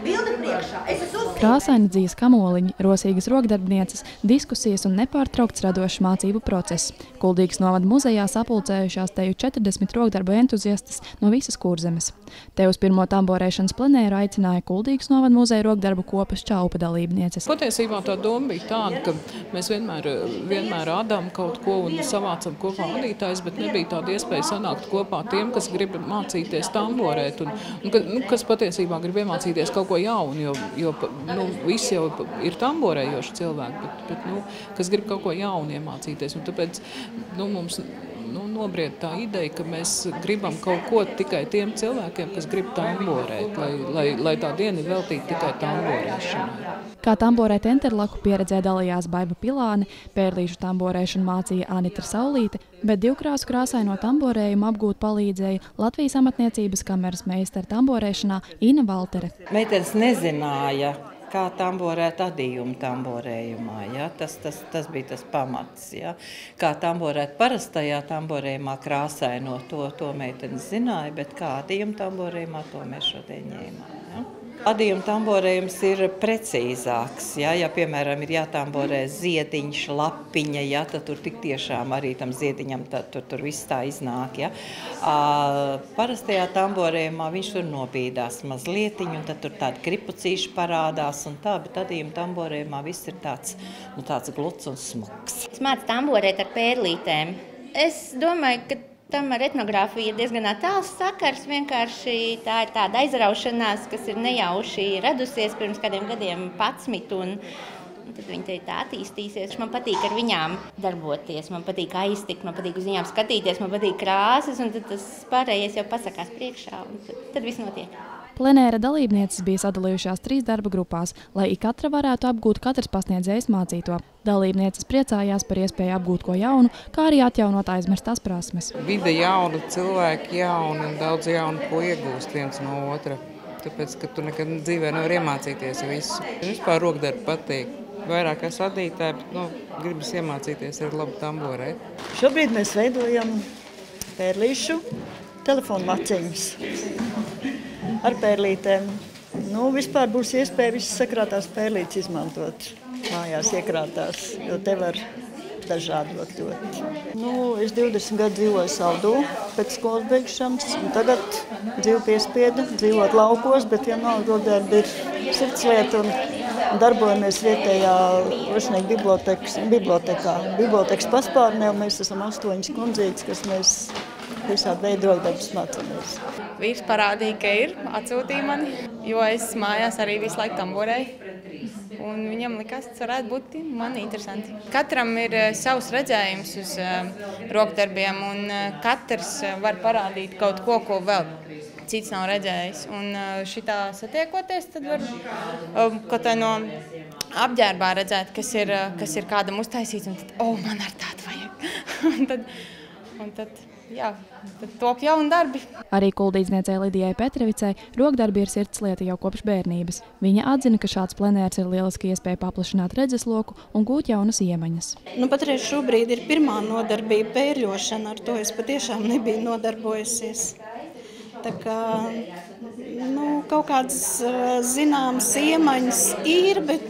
Bildi priekšā. Krāsaini dzīves kamoliņi, rosīgas rokdarbnieces, diskusijas un nepārtraukts radošs mācību process. Kuldīgas novada muzejā sapulcējušās teju 40 rokdarbu entuziastas no visas Kurzemes. Te uz pirmo tamborēšanas plenēru aicināja Kuldīgas novada muzeja rokdarbu kopas Čaupa dalībnieces. Patiesībā tā doma bija tāda, ka mēs vienmēr rādām kaut ko un savācam kopā vadītājs, bet nebija tāda iespēja sanākt kopā tiem, kas grib mācīties tamborēt un kas patiesībā grib iemācīties kaut ko jaunu, jo visi jau ir tamborējoši cilvēki, bet kas grib kaut ko jaunu iemācīties. Un tāpēc mums nobried tā ideja, ka mēs gribam kaut ko tikai tiem cilvēkiem, kas grib tamborēt, lai tā diena ir veltīta tikai tamborēšanai. Kā tamborēt Enterlaku pieredzē dalījās Baiba Pilāne, pērlīšu tamborēšanu mācīja Anita Saulīte, bet divkrāsu krāsaino tamborējumu apgūt palīdzēja Latvijas amatniecības kameras meistara tamborēšanā Ina Valtere. Meitenes nezināja, kā tamborēt adījumu tamborējumā. Ja? Tas bija tas pamats. Ja? Kā tamborēt parastajā tamborējumā krāsaino, to meitenes zināja, bet kā adījumu tamborējumā, to mēs šodien ņēmām. Ja? Adījuma tamborējums ir precīzāks. Ja, piemēram, ir jātamborē ziediņš, lapiņa, ja, tad tur tik tiešām arī tam ziediņam tur viss tā iznāk. Ja. Parastajā tamborējumā viņš tur nobīdās mazlietiņu, un tad tur tādi kripucīši parādās un tā, bet adījuma tamborējumā viss ir tāds gluds un smuks. Es mācu tamborēt ar pērlītēm. Es domāju, ka tam ar etnogrāfiju ir diezgan tāls sakars, vienkārši tā ir tāda aizraušanās, kas ir nejauši radusies pirms kādiem gadiem 11, un tad viņi tā attīstīsies. Man patīk ar viņām darboties, man patīk aiztikt, man patīk uz viņām skatīties, man patīk krāsas, un tad tas pārējais jau pasakās priekšā, un tad viss notiek. Plenēra dalībnieces bija sadalījušās 3 darba grupās, lai katra varētu apgūt katrs pasniedzējs mācīto. Dalībnieces priecājās par iespēju apgūt ko jaunu, kā arī atjaunot aizmirstās prasmes. Vide jauna, cilvēki jauni un daudz jaunu, ko iegūst viens no otra. Tāpēc, ka tu nekad dzīvē nevar iemācīties visu. Vispār rokdarbi patīk. Vairāk es adītāji, bet gribas iemācīties ar labu tamborēt. Šobrīd mēs veidojam pērlīšu telefonu maciņus. Ar pērlītēm. Vispār būs iespēja visas sakrātās pērlītes izmantot. Mājās iekrātās, jo te var dažādot ļoti. Es 20 gadu dzīvoju Saldū pēc skolas beigšanas, un tagad dzīvu piespiedu, dzīvot laukos, bet vienalga rokdarbi ir sirdslieta un darbojamies vietējā Rošnieku bibliotēkā. Bibliotēkas paspārnē, un mēs esam 8 kundzītes, kas mēs visādi veidu rokdarbus mācāmies. Vīrs parādīja, ka ir, atsūtīja mani, jo es mājās arī visu laiku tamborēju. Un viņam likās, tas varētu būt man interesanti. Katram ir savs redzējums uz rokdarbiem, un katrs var parādīt kaut ko, ko vēl cits nav redzējis. Un šitā satiekoties, tad var kaut kā no apģērbā redzēt, kas ir kādam uztaisīts, un tad, man ar tādu vajag. un tad top jauni darbi. Arī kuldīdzniecei Lidijai Petrevicei rokdarbi ir sirdslieta jau kopš bērnības. Viņa atzina, ka šāds plenērs ir lieliski iespēja paplašināt redzesloku un gūt jaunas iemaņas. Patreiz šobrīd ir pirmā nodarbība pērļošana, ar to es patiešām nebiju nodarbojusies. Tā kā kaut kādas zināmas iemaņas ir, bet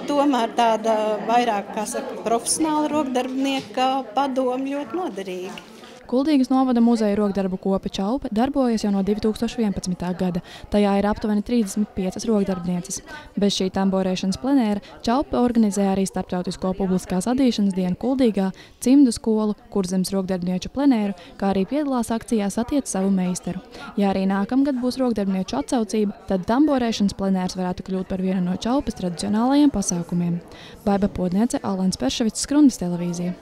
tomēr tāda vairāk, profesionāla rokdarbnieka padomu ļoti noderīga. Kuldīgas novada muzeja rokdarbu kopa Čaupa darbojas jau no 2011. gada. Tajā ir aptuveni 35 rokdarbnieces. Bez šī tamborēšanas plenēra Čaupa organizē arī starptautisko publiskās adīšanas dienu Kuldīgā, cimdu skolu, Kurzemes rokdarbnieču plenēru, kā arī piedalās akcijā Satiec savu meistaru. Ja arī nākamgad būs rokdarbnieču atsaucība, tad tamborēšanas plenērs varētu kļūt par vienu no Čaupas tradicionālajiem pasākumiem. Baiba Podniece, Alans Perševics, Skrundas televīzija.